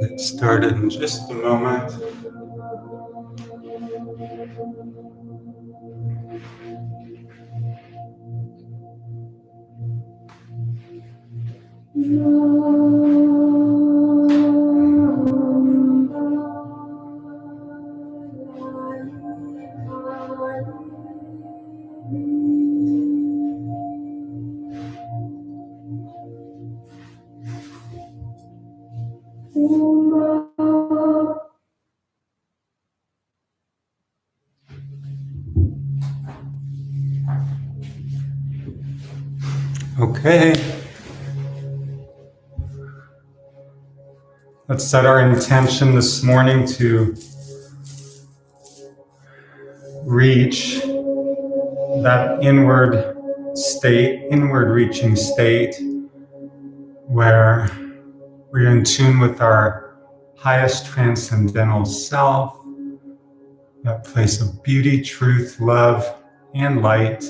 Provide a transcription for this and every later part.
Get started in just a moment. Okay. Let's set our intention this morning to reach that inward reaching state where we're in tune with our highest transcendental self, that place of beauty, truth, love, and light.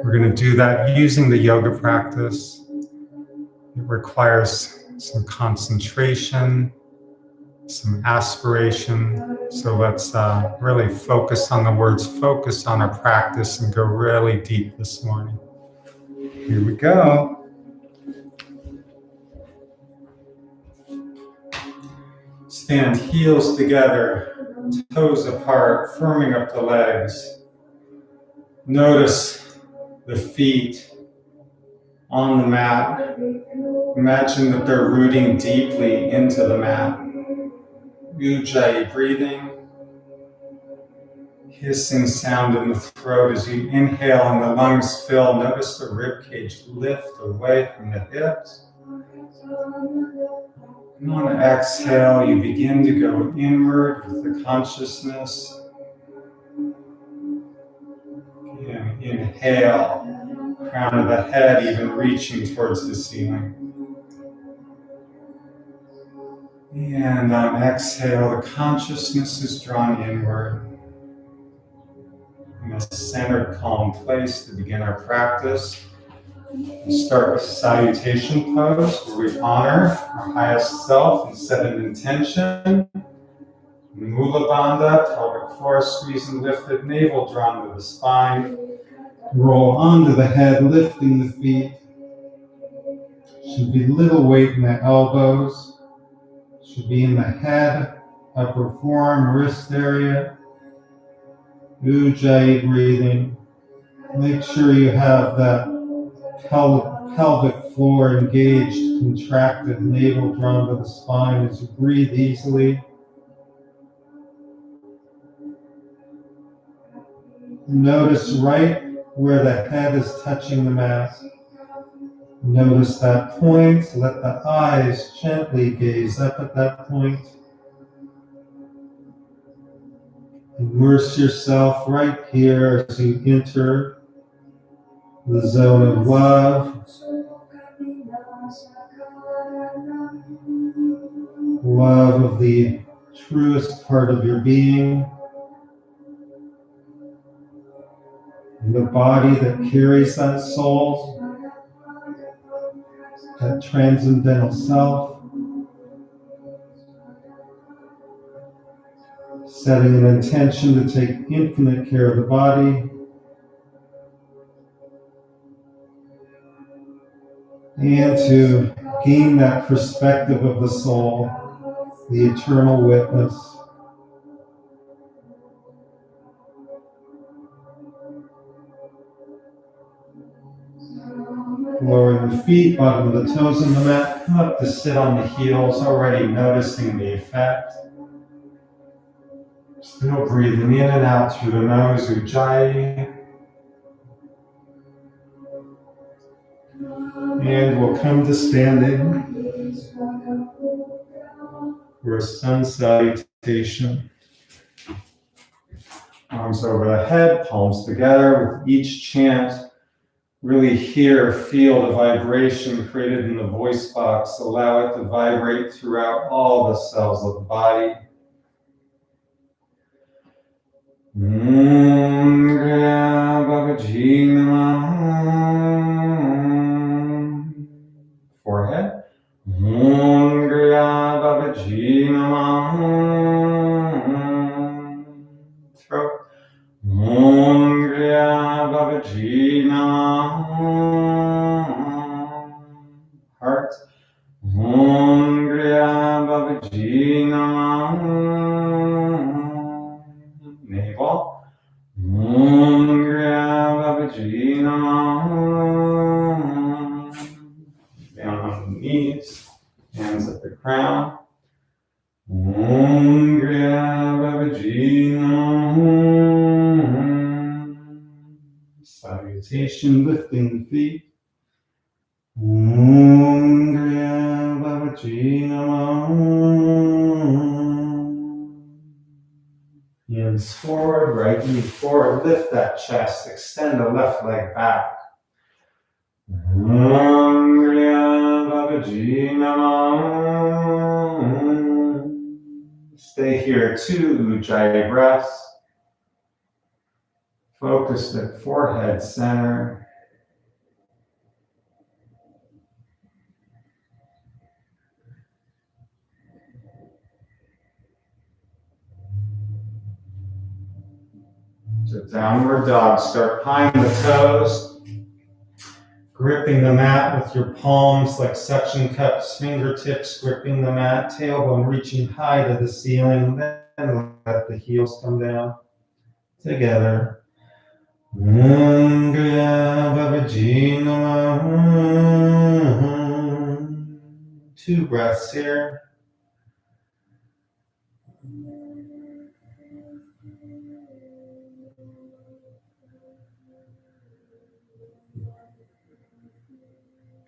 We're going to do that using the yoga practice. It requires some concentration, some aspiration. So let's really focus on the words, focus on our practice, and go really deep this morning. Here we go. Stand heels together, toes apart, firming up the legs. Notice the feet on the mat. Imagine that they're rooting deeply into the mat. Ujjayi breathing. Hissing sound in the throat as you inhale and the lungs fill. Notice the ribcage lift away from the hips. And on exhale, you begin to go inward with the consciousness. And inhale, crown of the head even reaching towards the ceiling. And on exhale, the consciousness is drawn inward. In a centered, calm place to begin our practice. We'll start with salutation pose, where we honor our highest self and set an intention. Mula Bandha, pelvic floor squeezing, lifted, navel drawn to the spine. Roll onto the head, lifting the feet. Should be little weight in the elbows. Should be in the head, upper forearm, wrist area. Ujjayi breathing. Make sure you have that pelvic floor engaged, contracted, navel drawn to the spine as you breathe easily. Notice right where the head is touching the mat. Notice that point. Let the eyes gently gaze up at that point. Immerse yourself right here as you enter the zone of love, love of the truest part of your being, and the body that carries that soul, that transcendental self, setting an intention to take infinite care of the body, and to gain that perspective of the soul, the eternal witness. Lower the feet, bottom of the toes on the mat, come up to sit on the heels, already noticing the effect. Still breathing in and out through the nose, Ujjayi. And we'll come to standing for a sun salutation. Arms over the head, palms together. With each chant, really hear, feel the vibration created in the voice box. Allow it to vibrate throughout all the cells of the body. Forehead. Throat. Heart. Navel. Down on the knees, hands at the crown. Salutation, lifting the feet. Hands forward, right knee forward, lift that chest, extend the left leg back. Stay here, 2 Ujjayi breaths. Focused at forehead center. So downward dog, start pieing the toes, gripping the mat with your palms like suction cups, fingertips gripping the mat, tailbone reaching high to the ceiling, then let the heels come down together. 2 breaths here.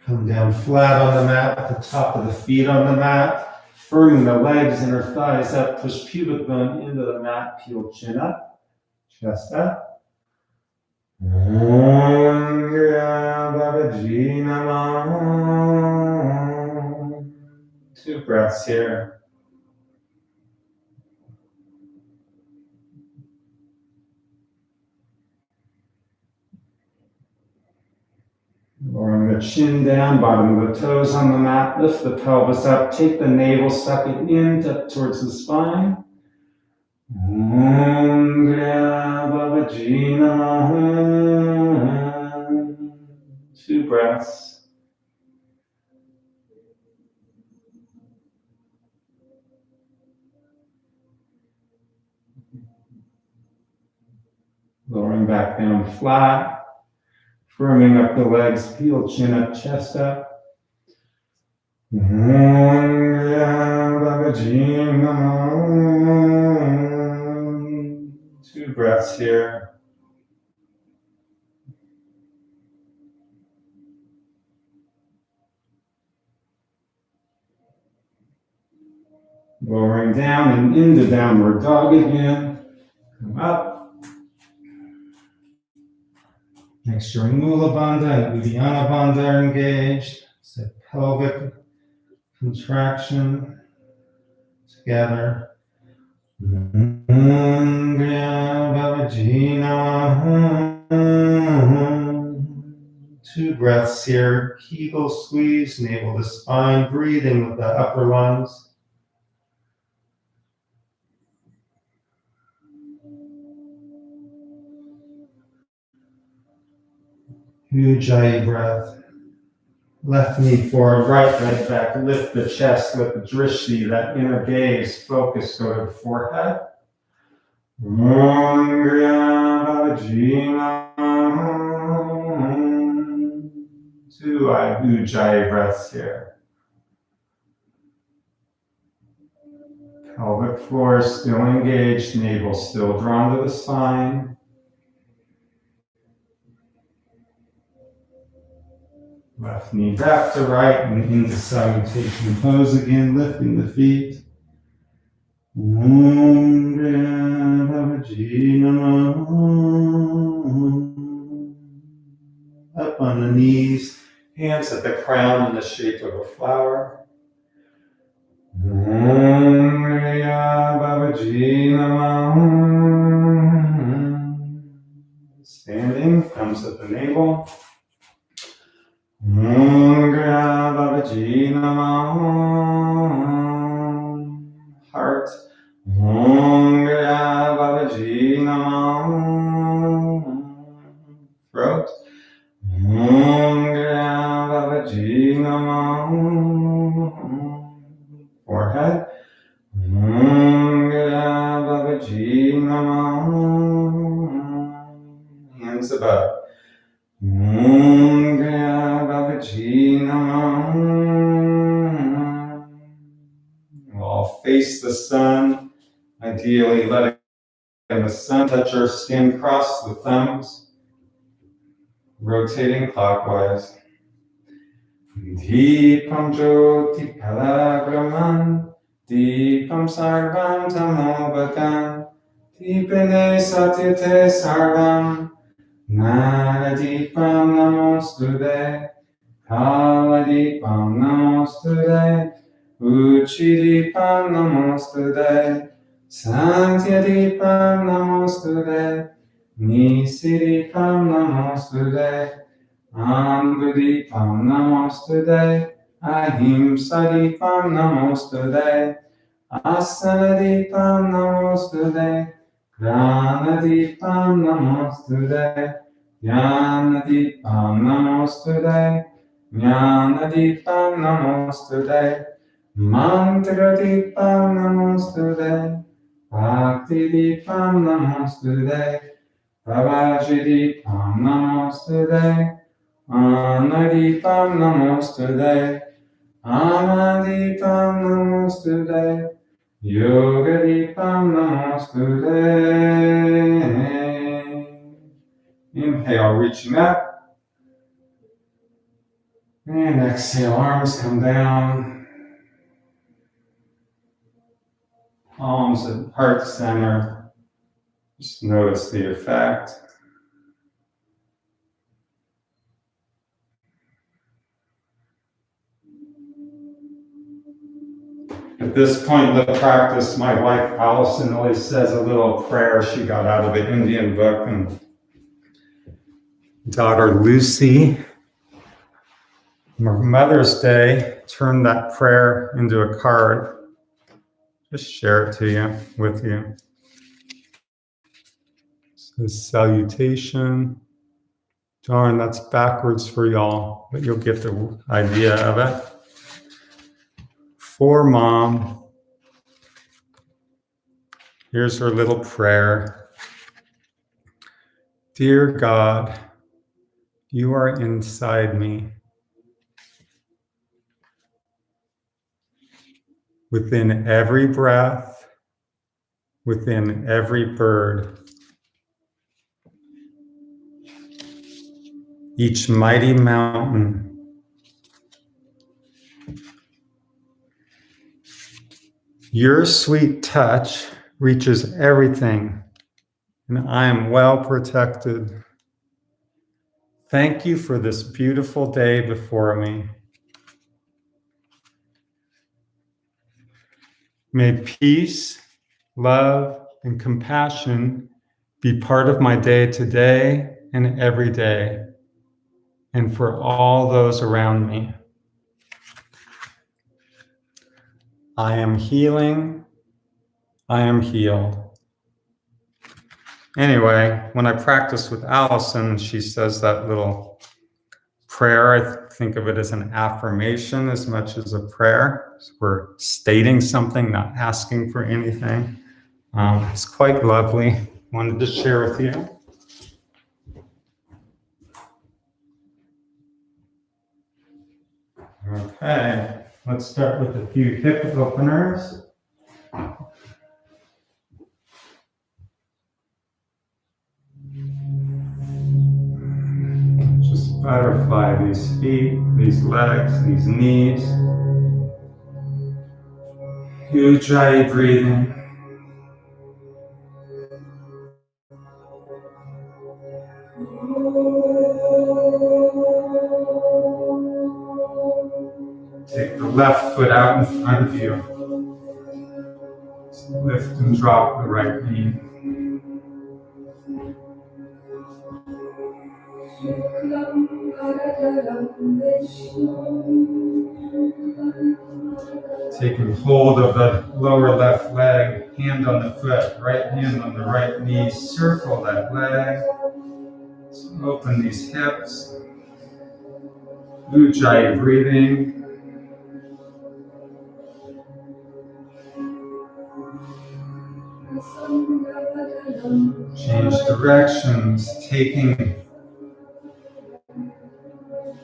Come down flat on the mat, with the top of the feet on the mat, firming the legs, inner thighs up, push pubic bone into the mat, peel chin up, chest up. 2 breaths here. Lowering the chin down, bottom of the toes on the mat, lift the pelvis up, take the navel, suck it in towards the spine. 2 breaths. Lowering back down flat, firming up the legs, peel chin up, chest up. 2 breaths here. Lowering down and into downward dog again. Come up. Make sure Mula Bandha and Uddiyana Bandha are engaged. So pelvic contraction together. 2 breaths here. Kegel squeeze, navel to spine, breathing with the upper lungs. Ujjayi breath. Left knee forward, right leg back. Lift the chest with the drishti, that inner gaze. Focus, go to the forehead. Two Ujjayi breaths here. Pelvic floor still engaged, navel still drawn to the spine. Left knee back to right and into salutation pose again, lifting the feet. Up on the knees, hands at the crown in the shape of a flower. Standing, thumbs at the navel. Heart. Throat. Forehead. Hands above. We'll face the sun, ideally letting the sun touch our skin, cross the thumbs, rotating clockwise. Deepam jyoti palagraman, deepam sarvam tamobhatan, deepane satyate sarvam, Nagadipam namostude, Kaladipam namostude, Uchidipam namostude, Santyadipam namostude, Nisidipam namostude, Ambudipam namostude, Ahimsadipam namostude, Asanadipam namostude, Pranadipam namostude, Jnanadipam namostude, Jnanadipam namostude, Mantradipam namostude, Bhaktidipam namostude, Prabhajidipam namostude, Anadipam namostude, Amadipam namostude, Yogadipam namostude. Inhale, reaching up. And exhale, arms come down. Palms at heart center. Just notice the effect. At this point in the practice, my wife Allison always says a little prayer she got out of an Indian book, and daughter Lucy, Mother's Day, turned that prayer into a card. Just share it to you, with you. It says salutation. Darn, that's backwards for y'all, but you'll get the idea of it. For Mom, here's her little prayer. Dear God, you are inside me. Within every breath, within every bird, each mighty mountain, your sweet touch reaches everything and I am well protected. Thank you for this beautiful day before me. May peace, love, and compassion be part of my day today and every day, and for all those around me. I am healing. I am healed. Anyway, when I practice with Allison, she says that little prayer. I think of it as an affirmation as much as a prayer. So we're stating something, not asking for anything. It's quite lovely. Wanted to share with you. Okay, let's start with a few hip openers. Just butterfly these feet, these legs, these knees. Ujjayi breathing. Take the left foot out in front of you. Lift and drop the right knee. Taking hold of the lower left leg, hand on the foot, right hand on the right knee, circle that leg. So open these hips. Ujjayi breathing. Change directions, taking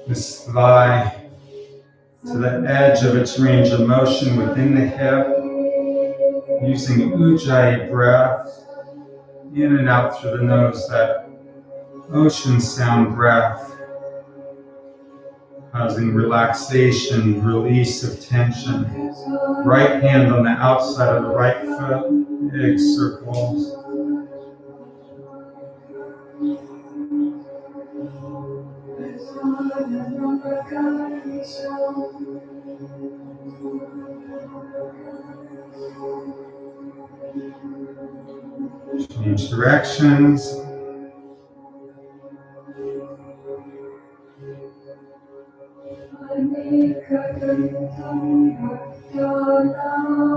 this thigh to the edge of its range of motion within the hip, using Ujjayi breath, in and out through the nose, that ocean sound breath, causing relaxation, release of tension. Right hand on the outside of the right foot, big circles. Change directions.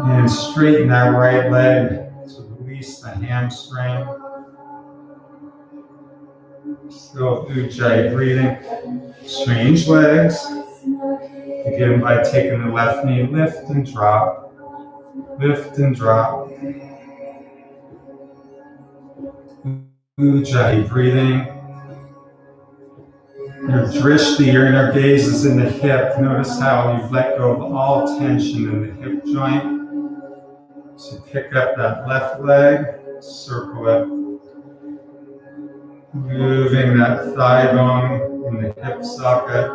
And straighten that right leg to release the hamstring. Still Ujjayi breathing. Change legs. Begin by taking the left knee, lift and drop. Lift and drop. Ujjayi breathing. Your drishti, your inner gaze is in the hip. Notice how you've let go of all tension in the hip joint. So pick up that left leg, circle it. Moving that thigh bone in the hip socket.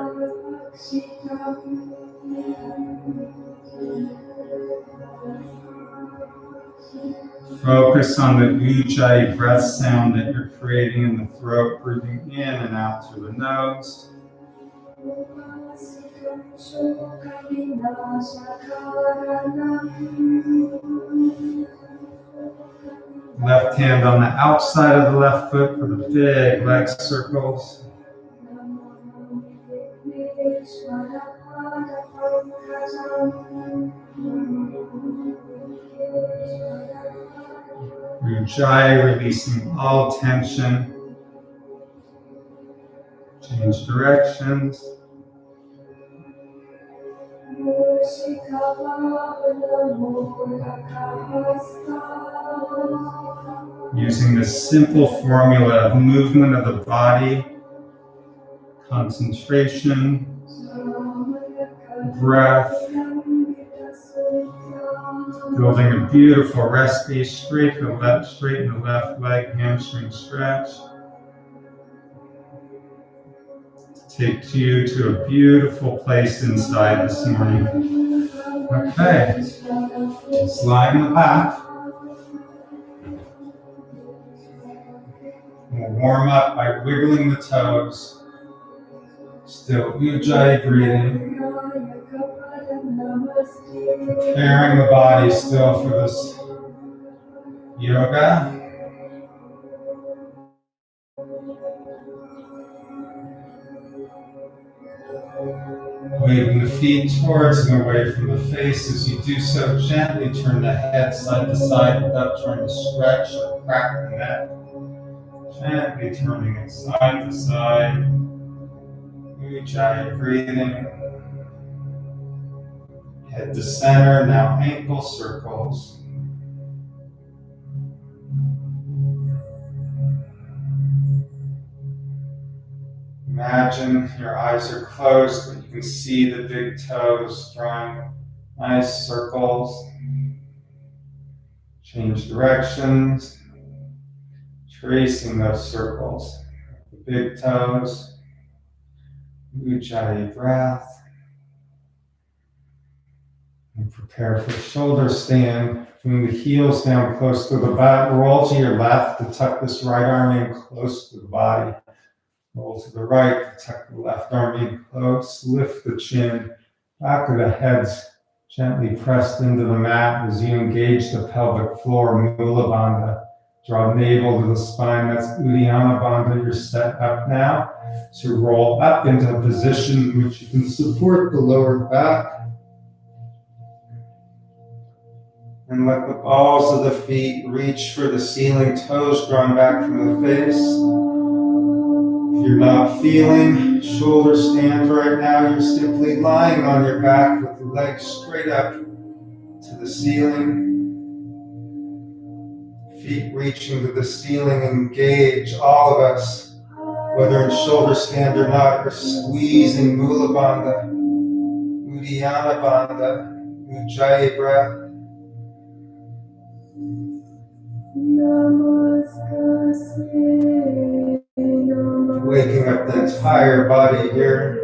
Focus on the Ujjayi breath sound that you're creating in the throat, breathing in and out through the nose. Left hand on the outside of the left foot for the big leg circles. Ujjayi, releasing all tension. Change directions. Using the simple formula of movement of the body, concentration, breath, building a beautiful rest piece. Straighten the left leg, hamstring stretch. Take you to a beautiful place inside this morning. Okay, just lie on the back. We'll warm up by wiggling the toes. Still Ujjayi breathing. Preparing the body still for this yoga. Waving the feet towards and away from the face. As you do so, gently turn the head side to side without trying to stretch or crack the neck. Gently turning it side to side. Ujjayi breathing. Head to center, now ankle circles. Imagine your eyes are closed, but you can see the big toes drawing nice circles. Change directions, tracing those circles. The big toes, Ujjayi breath. And prepare for shoulder stand. Bring the heels down close to the butt. Roll to your left to tuck this right arm in close to the body. Roll to the right to tuck the left arm in close. Lift the chin. Back of the head's gently pressed into the mat as you engage the pelvic floor, Mula Bandha. Draw navel to the spine. That's Uddiyana Bandha. You're set up now. So roll up into a position in which you can support the lower back. And let the balls of the feet reach for the ceiling, toes drawn back from the face. If you're not feeling shoulder stand right now, you're simply lying on your back with the legs straight up to the ceiling. Feet reaching to the ceiling. Engage, all of us, whether in shoulder stand or not, are squeezing Mula Bandha, Uddiyana Bandha, Ujjayi breath. Waking up the entire body here.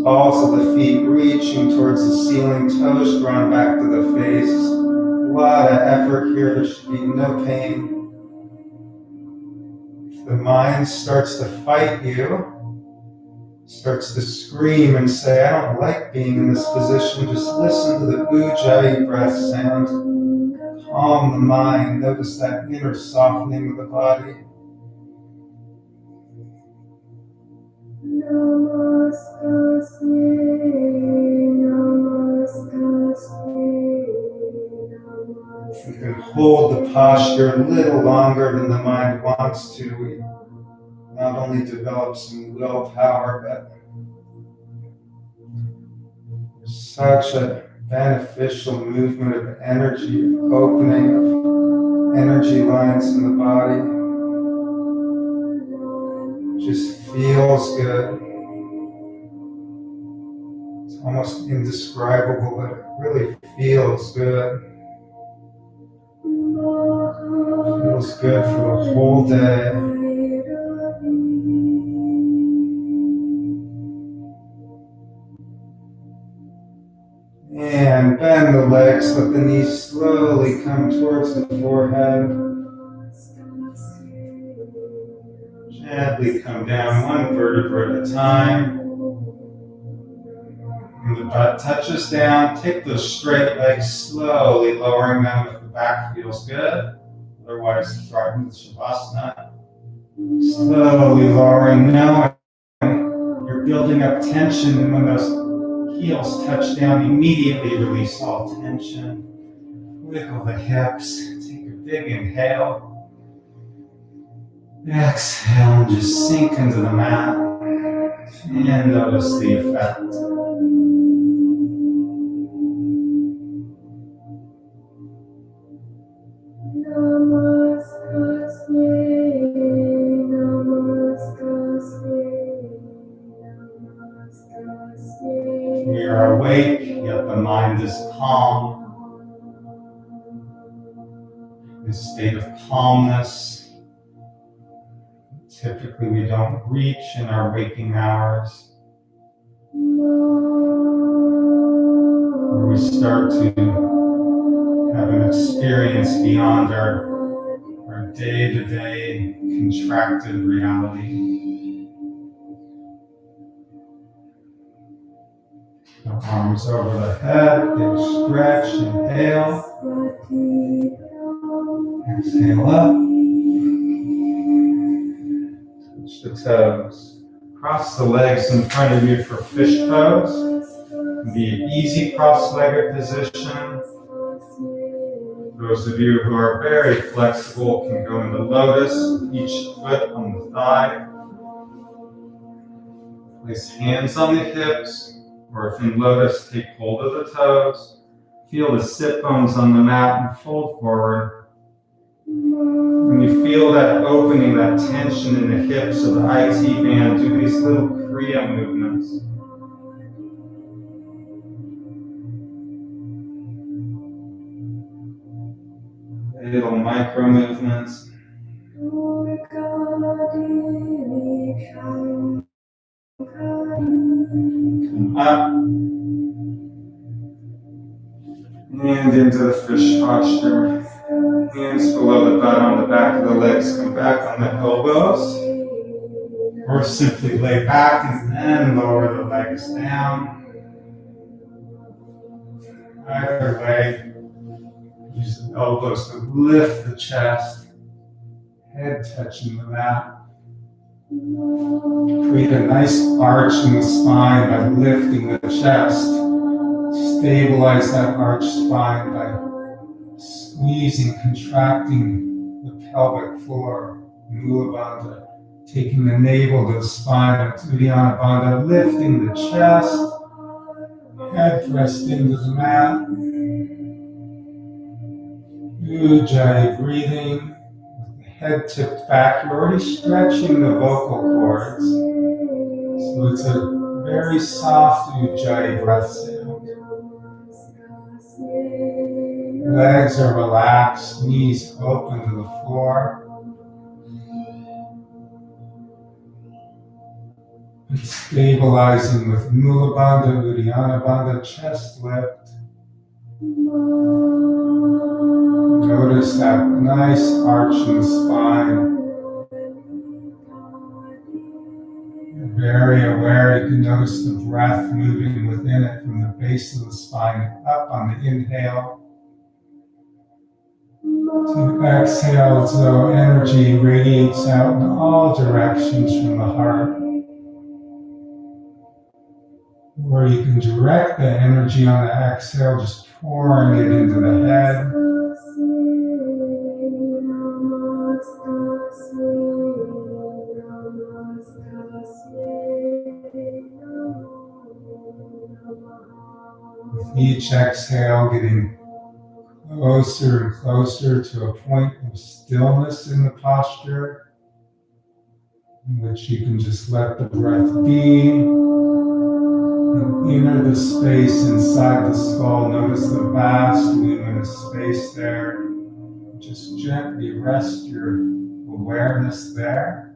Balls of the feet reaching towards the ceiling, toes drawn back to the face. A lot of effort here, there should be no pain. If the mind starts to fight you, starts to scream and say, I don't like being in this position, just listen to the Ujjayi breath sound. Calm the mind, notice that inner softening of the body. You can hold the posture a little longer than the mind wants to. We not only develop some willpower, but such a beneficial movement of energy, opening of energy lines in the body. Just feels good. It's almost indescribable, but it really feels good. Feels good for the whole day. And bend the legs, let the knees slowly come towards the forehead. Gently come down one vertebra at a time. When the butt touches down, take those straight legs slowly, lowering them if the back feels good. Otherwise, drop into Shavasana. Slowly lowering, knowing you're building up tension, and when those heels touch down, immediately release all tension. Wiggle the hips. Take a big inhale. Exhale and just sink into the mat. And notice the effect. We are awake, yet the mind is calm. In a state of calmness, Typically, we don't reach in our waking hours, where we start to have an experience beyond our day-to-day contracted reality. The arms over the head, big stretch, inhale. Exhale up. Touch the toes. Cross the legs in front of you for fish pose. Be an easy cross-legged position. Those of you who are very flexible can go into lotus, each foot on the thigh. Place hands on the hips, or if in lotus, take hold of the toes. Feel the sit bones on the mat and fold forward. When you feel that opening, that tension in the hips of the IT band, do these little Kriya movements. Little micro movements. Come up. And into the fish posture. Hands below the butt on the back of the legs. Come back on the elbows. Or simply lay back and then lower the legs down. Either way, use the elbows to lift the chest, head touching the mat. Create a nice arch in the spine by lifting the chest. Stabilize that arched spine by squeezing, contracting the pelvic floor, Mula Bandha. Taking the navel to the spine, Uddiyana Bandha, lifting the chest, head pressed into the mat. Ujjayi breathing, with the head tipped back. You're already stretching the vocal cords. So it's a very soft Ujjayi breath sound. Legs are relaxed, knees open to the floor. It's stabilizing with Mula Bandha, Uddiyana Bandha, chest lift. Notice that nice arch in the spine. You're very aware, you can notice the breath moving within it from the base of the spine up on the inhale. To exhale as though energy radiates out in all directions from the heart. Or you can direct the energy on the exhale, just pouring it into the head. With each exhale, getting closer and closer to a point of stillness in the posture, in which you can just let the breath be. And enter the space inside the skull. Notice the vast luminous space there. Just gently rest your awareness there.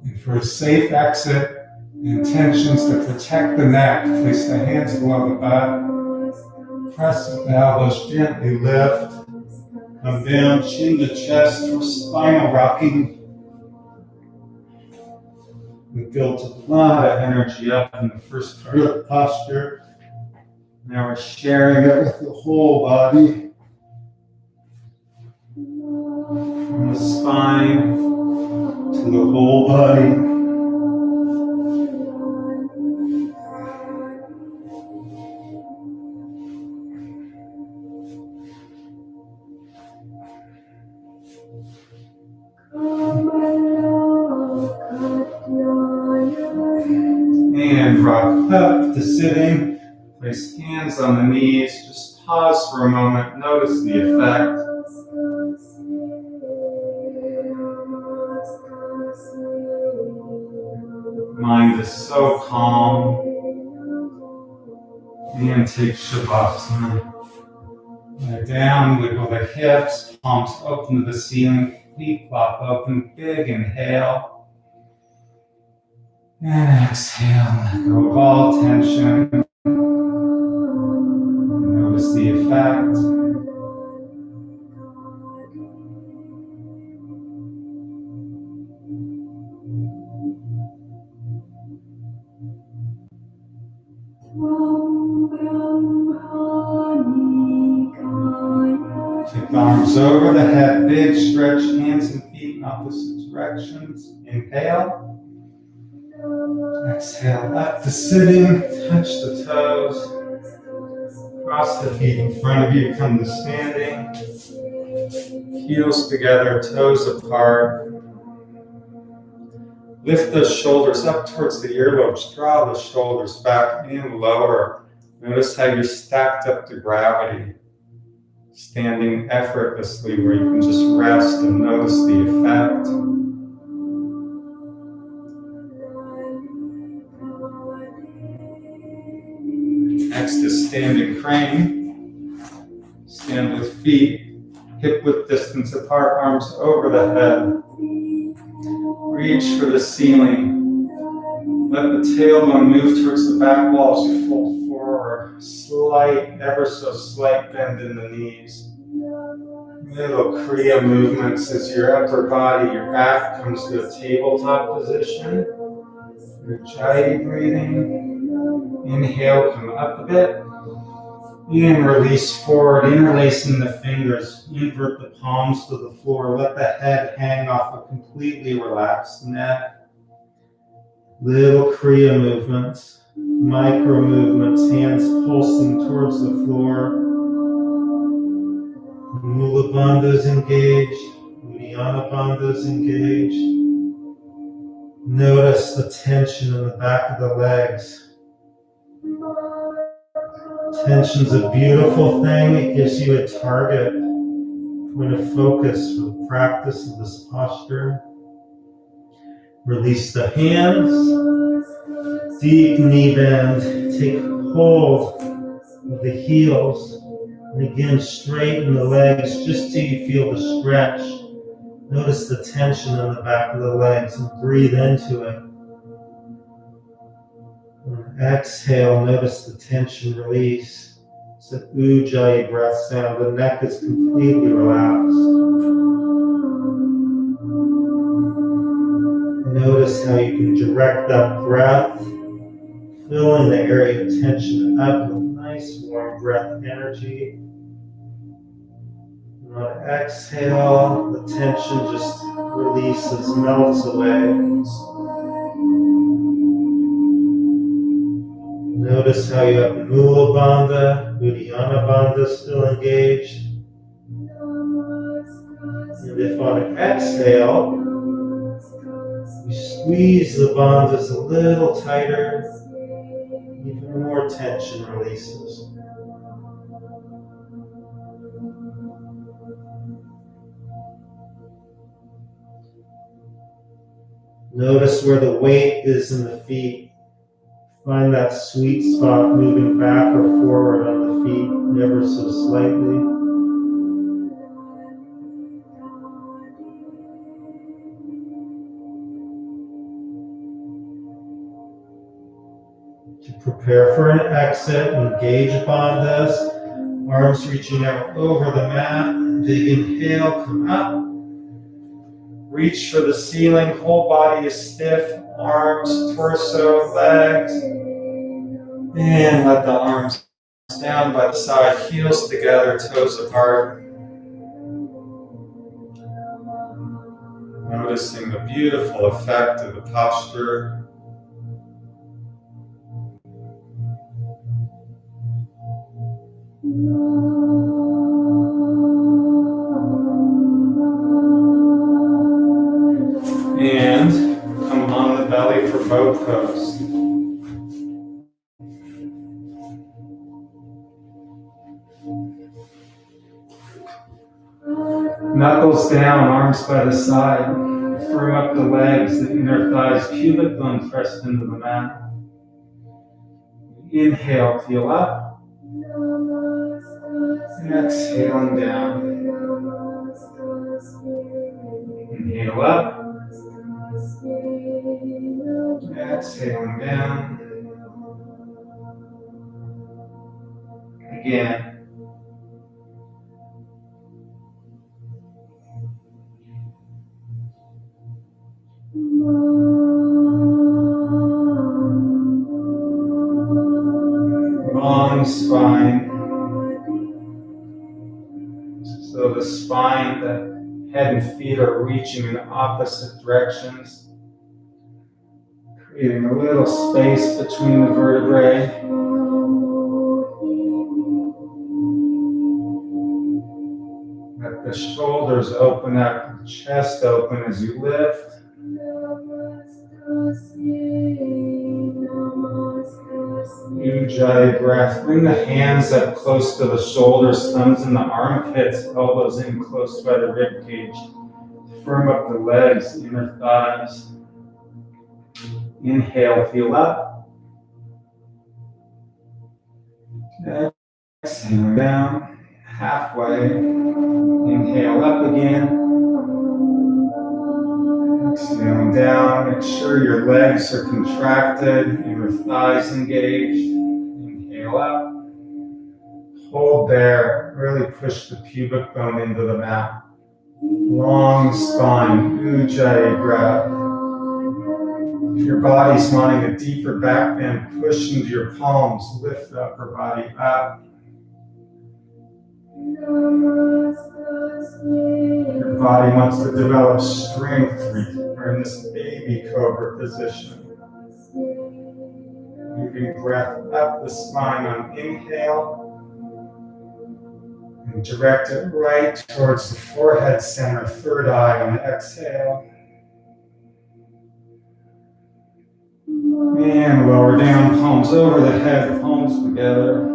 And for a safe exit, intentions to protect the neck, place the hands below the butt, press with the elbows, gently lift, come down, chin to chest for spinal rocking. We built a lot of energy up in the first part of the posture. Now we're sharing it with the whole body. From the spine to the whole body. And rock up to sitting. Place hands on the knees. Just pause for a moment. Notice the effect. mind is so calm. And take Shavasana. Lie down, wiggle the hips, palms open to the ceiling, feet flop open, big inhale. And exhale, let go of all tension. Notice the effect. Take the arms over the head, big stretch, hands and feet in opposite directions. Inhale. Exhale, up to sitting, touch the toes. Cross the feet in front of you, come to standing. Heels together, toes apart. Lift those shoulders up towards the earlobes. Draw the shoulders back and lower. Notice how you're stacked up to gravity. Standing effortlessly where you can just rest and notice the effect. Next is standing crane. Stand with feet hip width distance apart, arms over the head. Reach for the ceiling. Let the tailbone move towards the back wall as you fold forward. Slight, ever so slight bend in the knees. Little Kriya movements as your upper body, your back comes to a tabletop position. Ujjayi breathing. Inhale, come up a bit. And release forward, interlacing the fingers. Invert the palms to the floor. Let the head hang off a completely relaxed neck. Little Kriya movements, micro movements, hands pulsing towards the floor. Mula Bandha is engaged, Uddiyana Bandha is engaged. Notice the tension in the back of the legs. Tension's a beautiful thing. It gives you a target, point of focus for the practice of this posture. Release the hands. Deep knee bend. Take hold of the heels. And again, straighten the legs just till you feel the stretch. Notice the tension in the back of the legs and breathe into it. And exhale, notice the tension release. It's an Ujjayi breath sound. The neck is completely relaxed. Notice how you can direct that breath, filling the area of tension up with nice warm breath energy. And on exhale, the tension just releases, melts away. Notice how you have Mula Bandha, Uddiyana Bandha still engaged. And if on an exhale, you squeeze the bandhas a little tighter, even more tension releases. Notice where the weight is in the feet. Find that sweet spot moving back or forward on the feet ever so slightly. To prepare for an exit, engage bandhas, arms reaching out over the mat. Big inhale, come up. Reach for the ceiling, whole body is stiff, arms, torso, legs. And let the arms down by the side, heels together, toes apart. Noticing the beautiful effect of the posture. And come on the belly for bow pose. Knuckles down, arms by the side. Firm up the legs, the inner thighs, pubic bone pressed into the mat. Inhale, peel up. Exhaling down. Inhale up. Exhaling down. Again. Long spine. So the spine, the head and feet are reaching in opposite directions, creating a little space between the vertebrae. Let the shoulders open up, the chest open as you lift. Ujjayi breath. Bring the hands up close to the shoulders, thumbs in the armpits, elbows in close by the rib cage. Firm up the legs, inner thighs. Inhale, heel up. Exhale down, halfway. Inhale up again. Exhale down. Make sure your legs are contracted, your thighs engaged. Inhale up. Hold there. Really push the pubic bone into the mat. Long spine, Ujjayi breath. If your body's wanting a deeper back bend, push into your palms, lift the upper body up. Your body wants to develop strength. We're in this baby cobra position. Moving breath up the spine on inhale. And direct it right towards the forehead center, third eye on exhale. And lower down, palms over the head, palms together.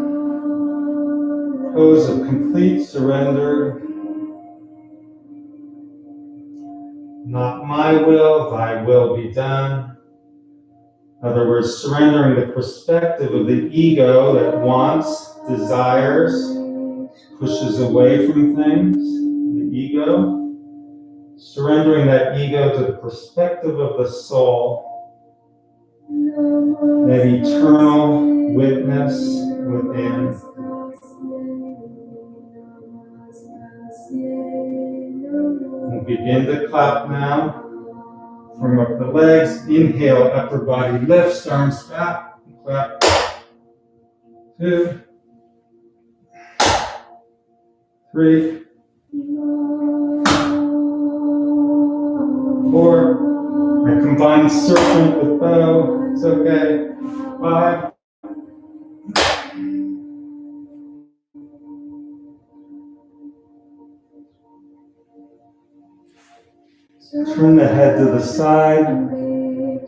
Pose of complete surrender. Not my will, thy will be done. In other words, surrendering the perspective of the ego that wants, desires, pushes away from things, the ego. Surrendering that ego to the perspective of the soul, that eternal witness within. We'll begin to clap now. Firm up the legs. Inhale, upper body lifts, arms back. Clap. 2, 3, 4. I combine serpent with bow. It's okay. 5. Turn the head to the side.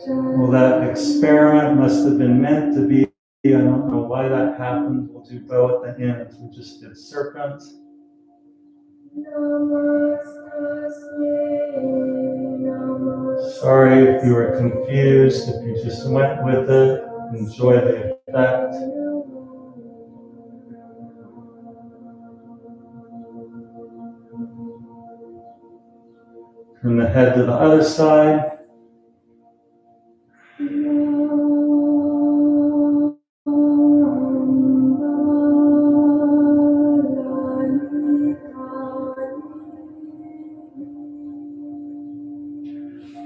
Well, that experiment must have been meant to be. I don't know why that happened. We'll do bow at the end. We just did serpent. Sorry if you were confused, if you just went with it. Enjoy the effect. Turn the head to the other side.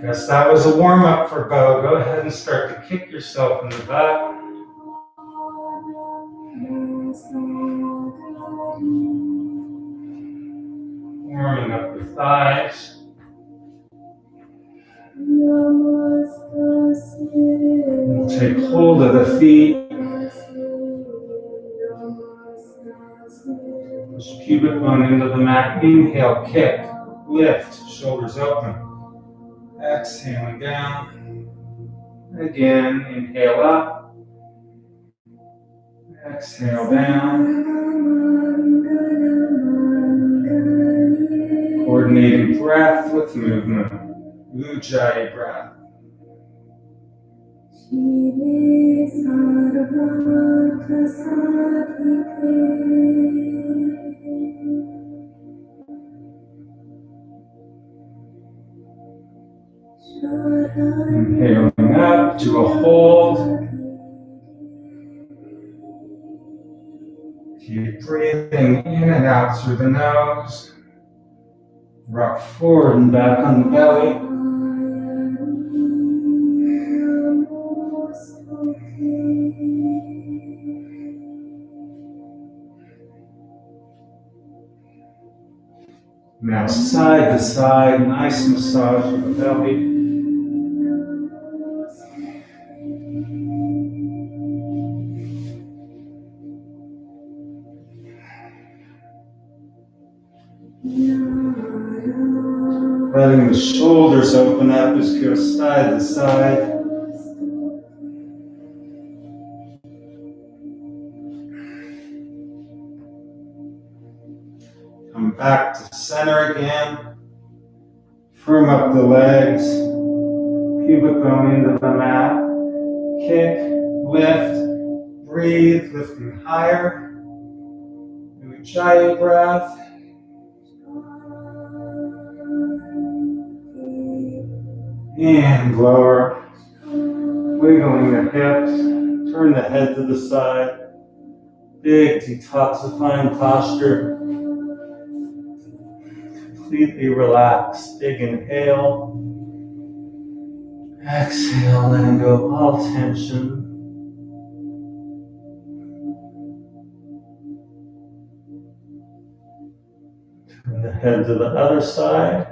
Guess that was a warm-up for bow. Go ahead and start to kick yourself in the butt. Warming up the thighs. Take hold of the feet. Push pubic bone into the mat. Inhale, kick, lift, shoulders open. Exhaling down. Again, inhale up. Exhale down. Coordinating breath with movement. Ujjayi breath. Inhaling up to a hold. Keep breathing in and out through the nose. Rock forward and back on the belly. Now side to side, nice massage of the belly. Letting the shoulders open up as you go side to side. Come back to center again. Firm up the legs. Pubic bone into the mat. Kick, lift, breathe, lifting higher. Ujjayi breath. And lower. Wiggling the hips. Turn the head to the side. Big detoxifying posture. Completely relaxed. Big inhale. Exhale, letting go all tension. Turn the head to the other side.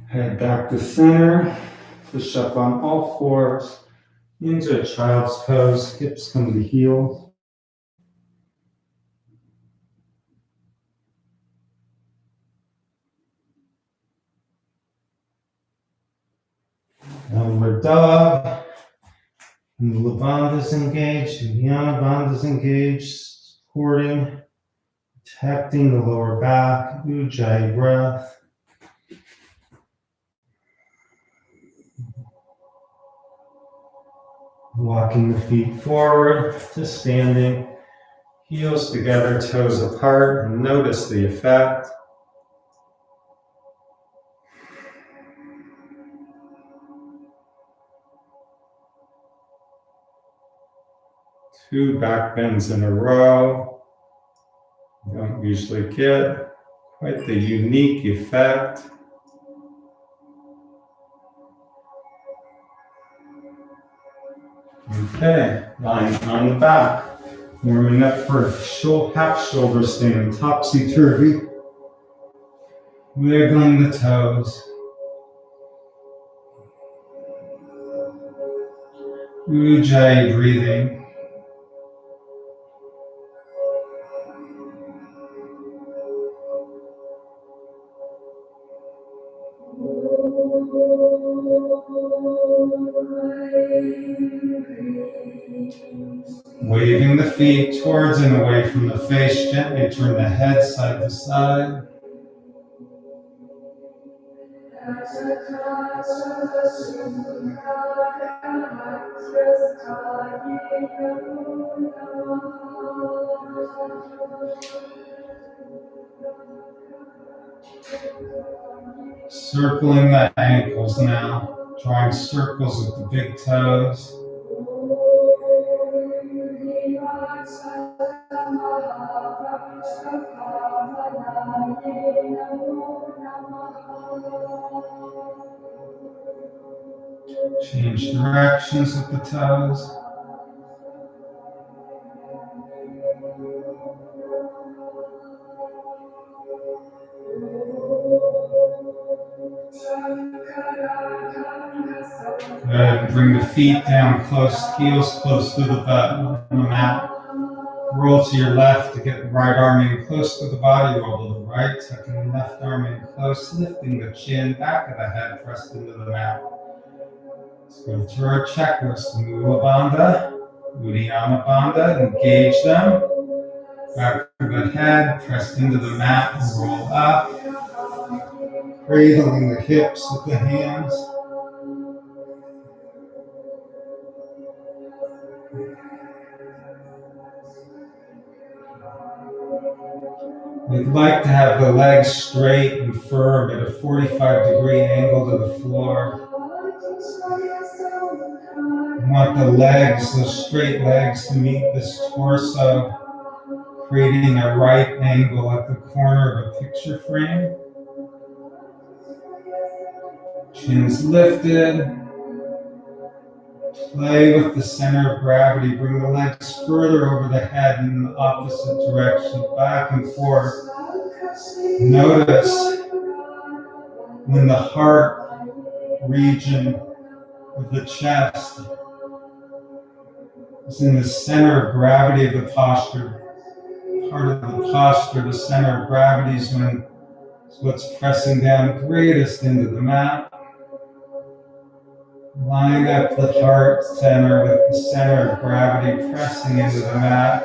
Head back to center. Push up on all fours into a child's pose. Hips come to heels. Downward dog. Mula bandhas engaged. Uddiyana bandhas engaged. Supporting, protecting the lower back. Ujjayi breath. Walking the feet forward to standing, heels together, toes apart, and notice the effect. Two back bends in a row. You don't usually get quite the unique effect. Okay, lying on the back, warming up for half shoulder stand, topsy-turvy, wiggling the toes. Ujjayi breathing. Waving the feet towards and away from the face, gently turn the head side to side. Circling the ankles now, drawing circles with the big toes. Change directions with the toes. Good. Bring the feet down close, heels close to the butt on the mat. Roll to your left to get the right arm in close to the body. Roll to the right, tucking the left arm in close, lifting the chin, back of the head pressed into the mat. Let's go through our checklist. Mula Bandha, Uddiyana Bandha, engage them. Back of the head, pressed into the mat, and roll up. Cradling the hips with the hands. We'd like to have the legs straight and firm at a 45-degree angle to the floor. We want the legs, those straight legs, to meet this torso, creating a right angle at the corner of a picture frame. Chin's lifted. Play with the center of gravity. Bring the legs further over the head in the opposite direction, back and forth. Notice when the heart region of the chest is in the center of gravity of the posture. Part of the posture, the center of gravity is when it's what's pressing down greatest into the mat. Line up the heart center with the center of gravity pressing into the mat.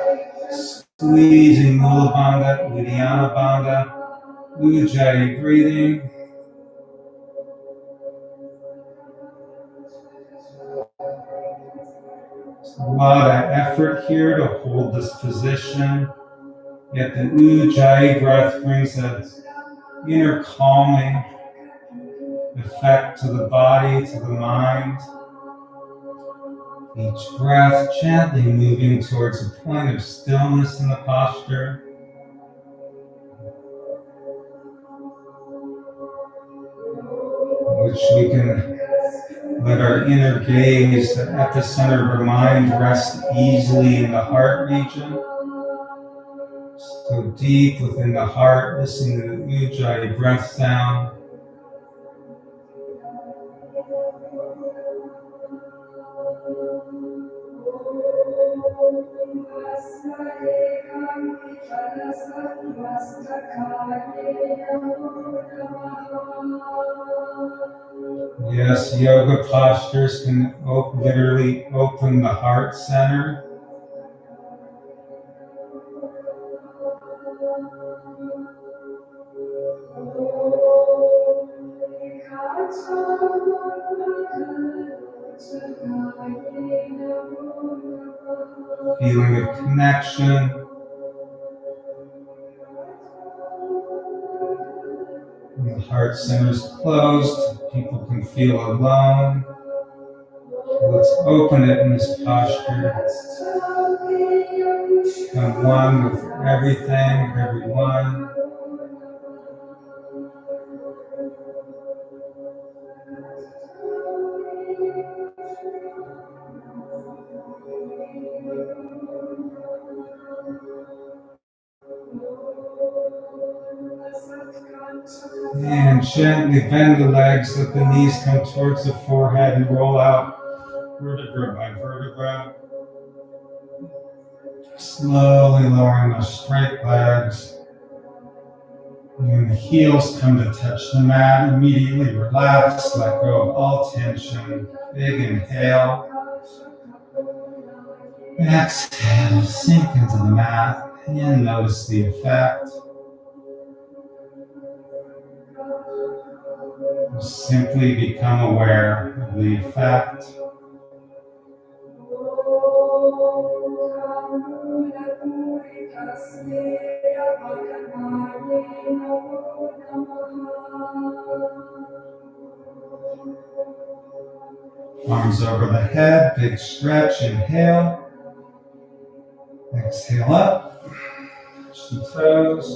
Squeezing Mula Bandha, Uddiyana Bandha, Ujjayi breathing. There's a lot of effort here to hold this position. Yet the Ujjayi breath brings an inner calming effect to the body, to the mind. Each breath gently moving towards a point of stillness in the posture. Which we can let our inner gaze, the epicenter of our mind, rest easily in the heart region. So deep within the heart, listening to the Ujjayi breath sound. Yes, yoga postures can literally open the heart center. Feeling of connection. When the heart center is closed, people can feel alone. Let's open it in this posture. Become one with everything, everyone. And gently bend the legs, let the knees come towards the forehead and roll out vertebra by vertebra. Slowly lowering those straight legs. And when the heels come to touch the mat, immediately relax, let go of all tension. Big inhale. Exhale, sink into the mat and notice the effect. Simply become aware of the effect. Arms over the head, big stretch, inhale. Exhale up, touch the toes.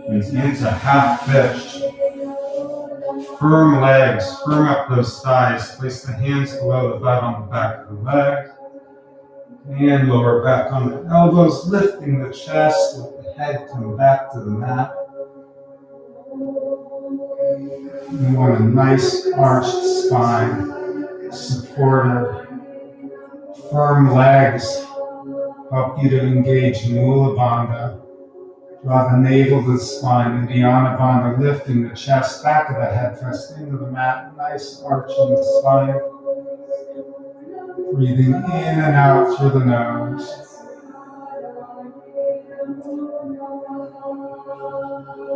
And into half fish. Firm legs, firm up those thighs. Place the hands below the butt on the back of the leg. And lower back on the elbows, lifting the chest, let the head come back to the mat. You want a nice arched spine, supported. Firm legs help you to engage Mula Bandha. Draw the navel to the spine, and Dhyana Bandha, lifting the chest, back of the head pressed into the mat. Nice arch in the spine. Breathing in and out through the nose.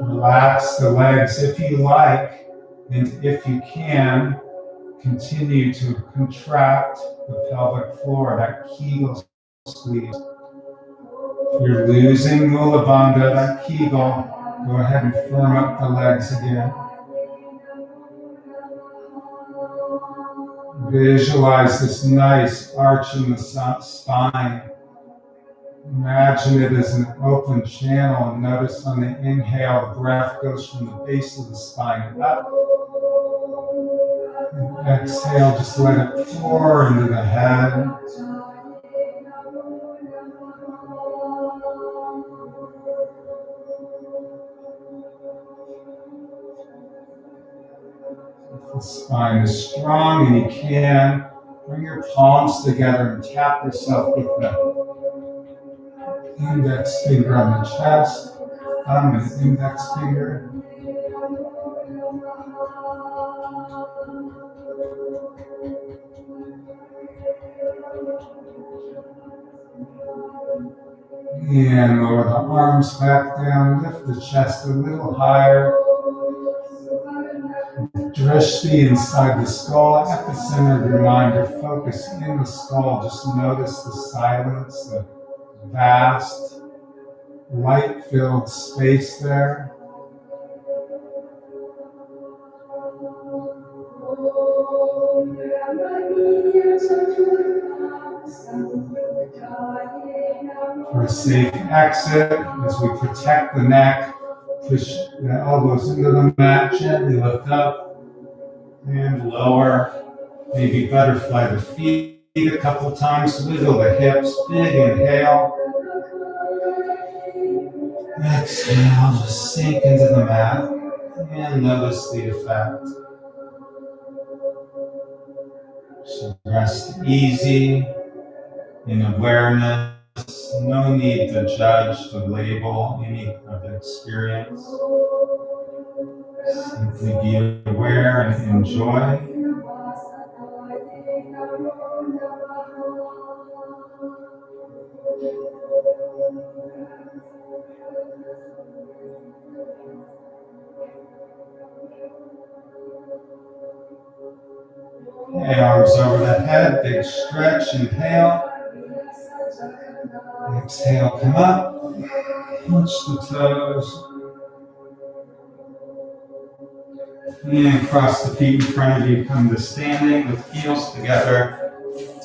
Relax the legs if you like, and if you can, continue to contract the pelvic floor, that Kegel squeeze. If you're losing Mula Bandha, that Kegel, go ahead and firm up the legs again. Visualize this nice arch in the spine. Imagine it as an open channel, and notice on the inhale, the breath goes from the base of the spine up. And exhale, just let it pour into the head. If the spine is strong and you can, bring your palms together and tap yourself with the index finger on the chest, thumb and index finger. And lower the arms back down, lift the chest a little higher. Drishti inside the skull, at the center of your mind, your focus in the skull. Just notice the silence, the vast, light-filled space there. For a safe exit, as we protect the neck, push the elbows into the mat, gently lift up and lower. Maybe butterfly the feet a couple times, wiggle the hips, big inhale. Exhale, just sink into the mat and notice the effect. So rest easy in awareness. No need to judge, to label any of the experience. Simply be aware and enjoy. Okay, arms over the head, big stretch, inhale. Exhale, come up, touch the toes. And cross the feet in front of you, come to standing with heels together,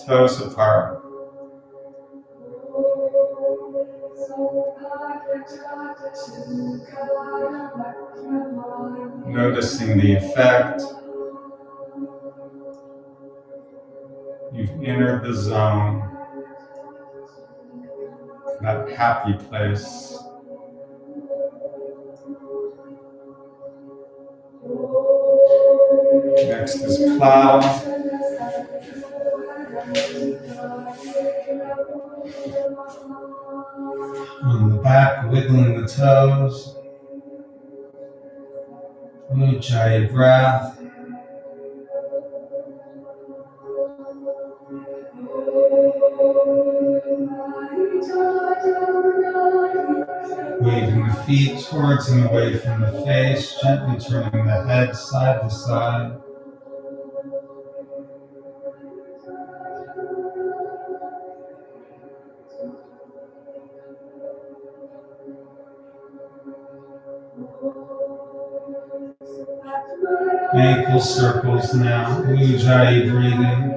toes apart. Noticing the effect. You've entered the zone, that happy place. Next is cloud. On the back, wiggling the toes. Ujjayi breath. Waving the feet towards and away from the face, gently turning the head side to side. Ankle circles now, Ujjayi breathing.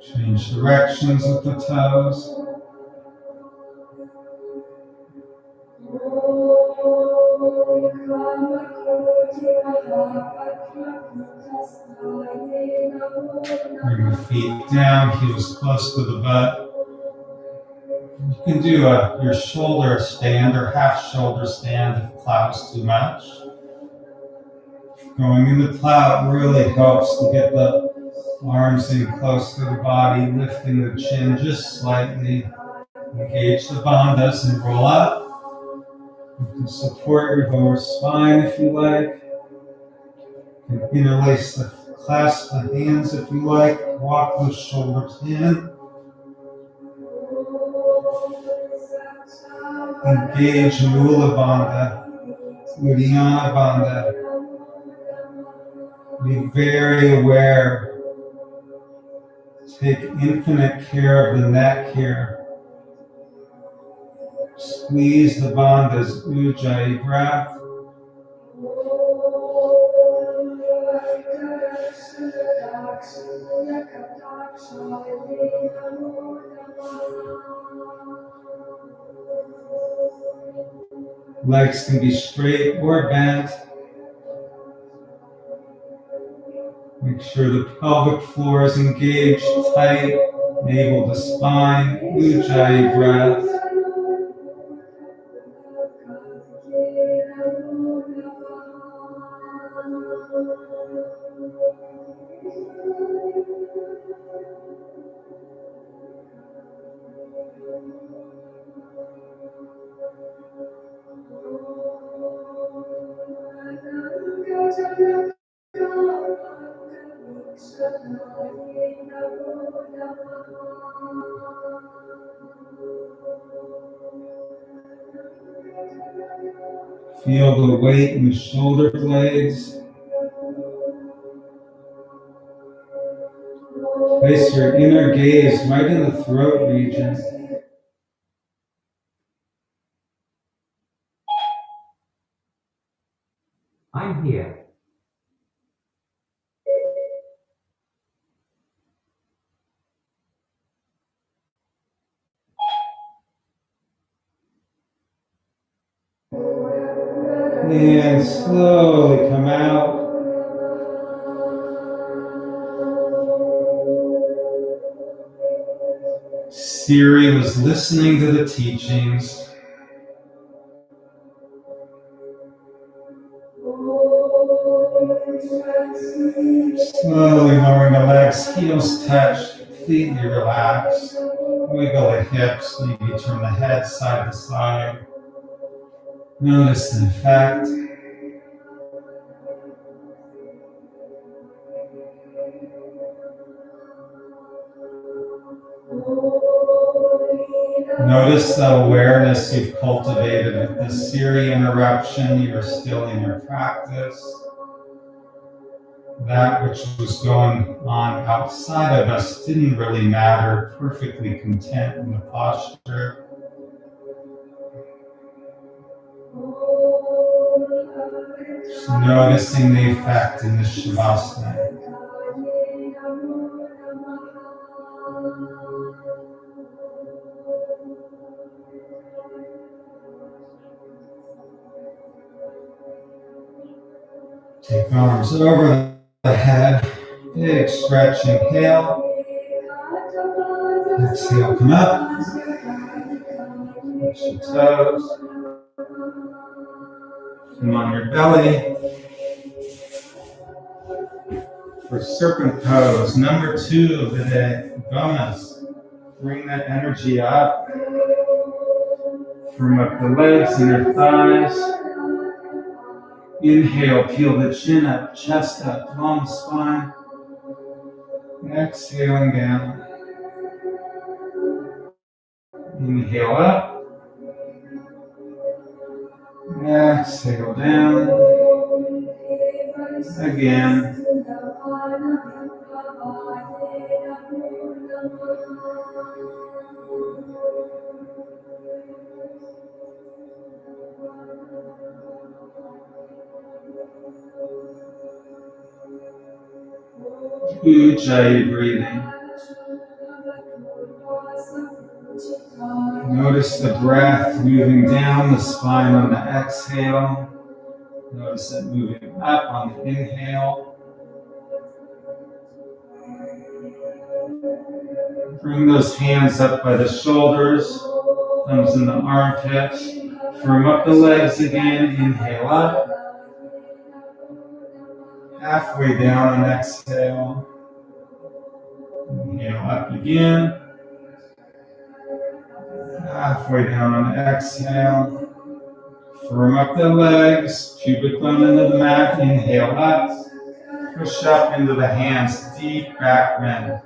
Change directions with the toes. Bring the feet down, heels close to the butt. You can do your shoulder stand or half shoulder stand if plow's too much. Going in the plow really helps to get the arms in close to the body, lifting the chin just slightly. Engage the bandhas and roll up. You can support your lower spine if you like. You can interlace clasp the hands if you like. Walk the shoulders in. Engage Mula Bandha, Uddiyana Bandha. Be very aware. Take infinite care of the neck here. Squeeze the bandhas, Ujjayi breath. Legs can be straight or bent. Make sure the pelvic floor is engaged tight, navel to spine, Ujjayi breath. Feel the weight in the shoulder blades. Place your inner gaze right in the throat region. I'm here. And slowly come out. Siri was listening to the teachings. Slowly lowering the legs, heels touch, completely relax. Wiggle the hips, maybe turn the head side to side. Notice the effect. Notice the awareness you've cultivated with the Siri interruption. You're still in your practice. That which was going on outside of us didn't really matter. Perfectly content in the posture. Just noticing the effect in the Shavasana. Take arms over the head. Big stretch, inhale. Exhale, come up. Touch your toes. Come on your belly. For serpent pose, number 2 of the day, bonus. Bring that energy up. Firm up the legs and your thighs. Inhale, peel the chin up, chest up, long spine. Exhaling down. Inhale up. Exhale down. Again. Ujjayi breathing. Notice the breath moving down the spine on the exhale. Notice it moving up on the inhale. Bring those hands up by the shoulders. Thumbs in the armpits. Firm up the legs again. Inhale up. Halfway down on exhale. Inhale up again. Halfway down on exhale. Firm up the legs. Pubic bone into the mat. Inhale up. Push up into the hands. Deep back bend.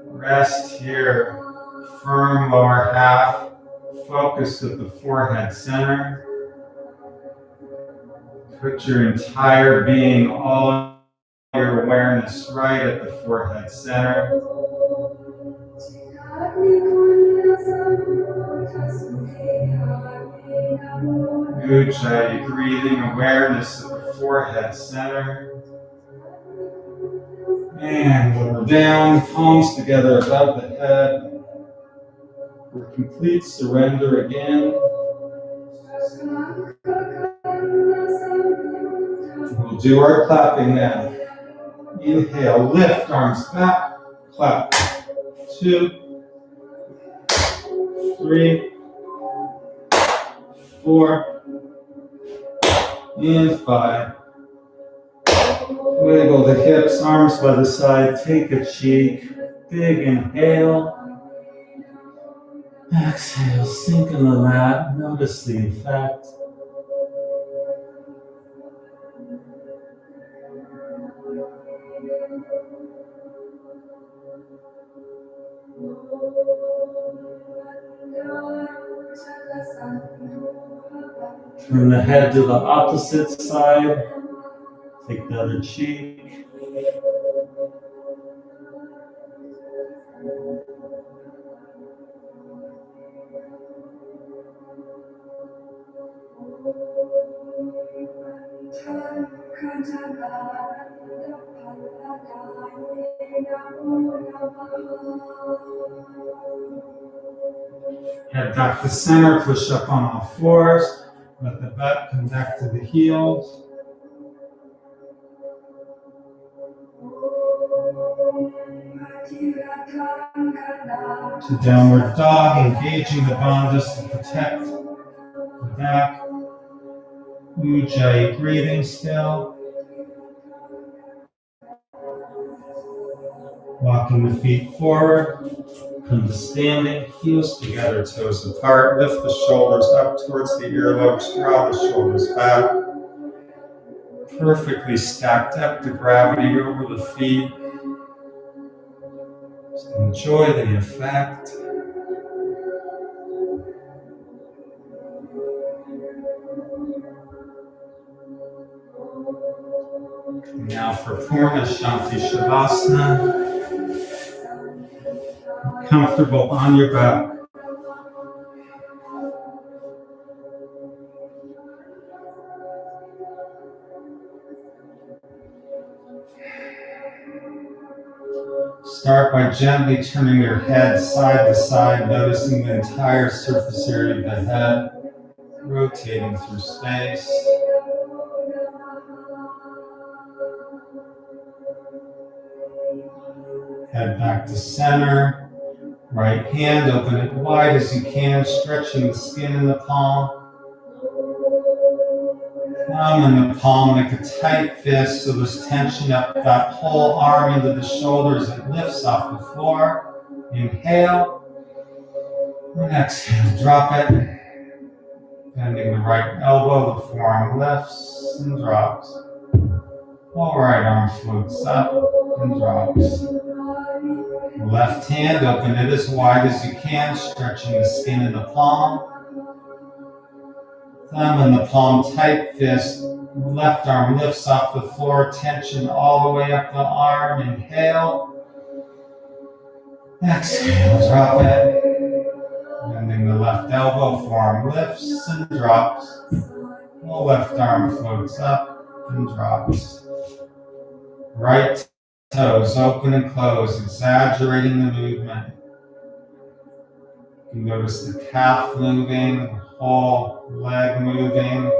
Rest here. Firm lower half. Focus at the forehead center. Put your entire being, all your awareness right at the forehead center. Ujjayi, breathing awareness at the forehead center. And lower down, palms together above the head. For complete surrender again. We'll do our clapping now. Inhale, lift, arms back, clap. 2, 3, 4, and 5. Wiggle the hips, arms by the side, take a cheek. Big inhale. Exhale, sink in the mat, notice the effect. Turn the head to the opposite side. Take the other cheek. Head back to center, push up on all fours. Let the butt come back to the heels. To downward dog, engaging the bandhas to protect the back. Ujjayi, breathing still. Walking the feet forward. Come to standing, heels together, toes apart. Lift the shoulders up towards the earlobes, draw the shoulders back. Perfectly stacked up, the gravity over the feet. Just enjoy the effect. Now for Purna Shanti Shavasana. Comfortable on your back. Start by gently turning your head side to side, noticing the entire surface area of the head, rotating through space. Head back to center. Right hand, open it wide as you can, stretching the skin in the palm. Thumb in the palm, make a tight fist so there's tension up that whole arm into the shoulders. It lifts off the floor. Inhale. And exhale, drop it. Bending the right elbow, the forearm lifts and drops. All right arm floats up and drops. Left hand, open it as wide as you can, stretching the skin in the palm. Thumb in the palm, tight fist. Left arm lifts off the floor, tension all the way up the arm. Inhale. Exhale, drop it. Bending the left elbow, forearm lifts and drops. The left arm floats up and drops. Right toes open and close, exaggerating the movement. You notice the calf moving, the whole leg moving,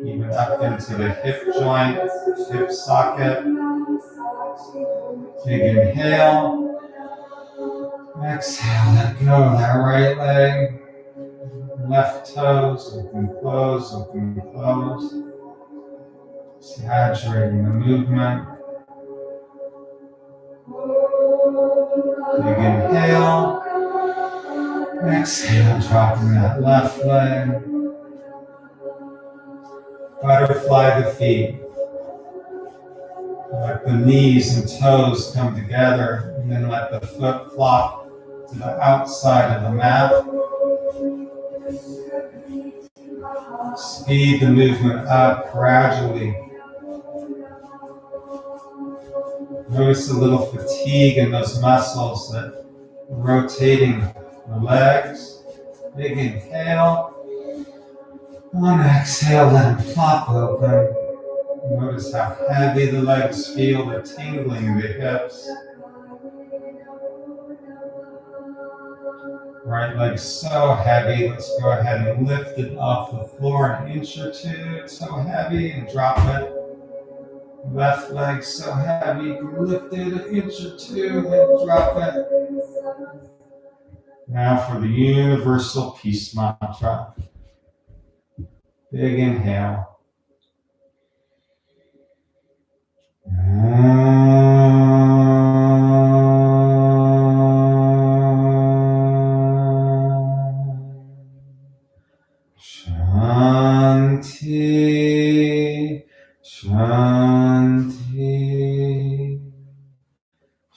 even up into the hip joint, hip socket. Big inhale. Exhale, let go of that right leg. Left toes, open, close, open, close. Saturating the movement. Big inhale. Exhale, dropping that left leg. Butterfly the feet. Let the knees and toes come together, and then let the foot flop to the outside of the mat. Speed the movement up gradually. Notice a little fatigue in those muscles that are rotating the legs. Big inhale. On exhale, let them flop open. Notice how heavy the legs feel, the tingling in the hips. Right leg so heavy, let's go ahead and lift it off the floor an inch or two. It's so heavy, and drop it. Left leg so heavy, you can lift it an inch or two, then drop it. Now for the universal peace mantra. Big inhale. Shanti, Shanti,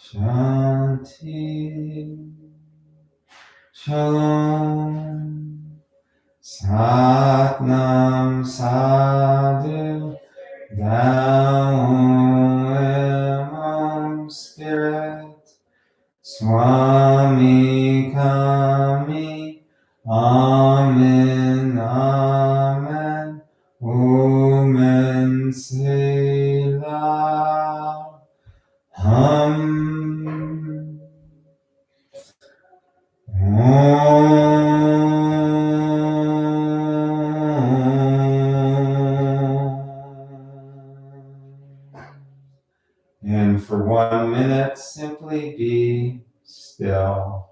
Shanti, Shalom, Satnam Sadhu, Thou Imam Spirit, Swami Kami, Amen, Amen, Omen Sela, Hum, And for 1 minute, simply be still.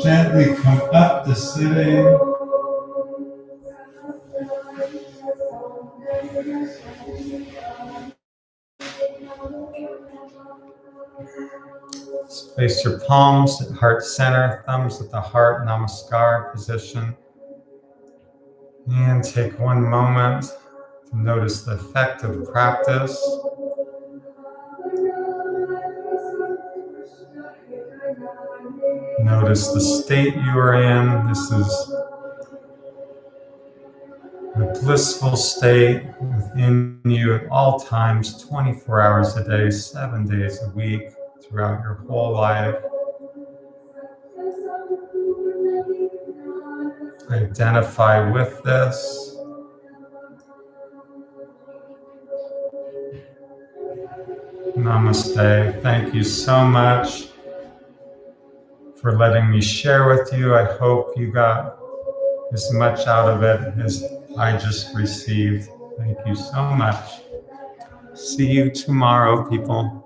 Gently come up to sitting. Place your palms at heart center, thumbs at the heart, namaskar position. And take 1 moment to notice the effect of the practice. Notice the state you are in. This is a blissful state within you at all times, 24 hours a day, 7 days a week, throughout your whole life. Identify with this. Namaste. Thank you so much for letting me share with you. I hope you got as much out of it as I just received. Thank you so much. See you tomorrow, people.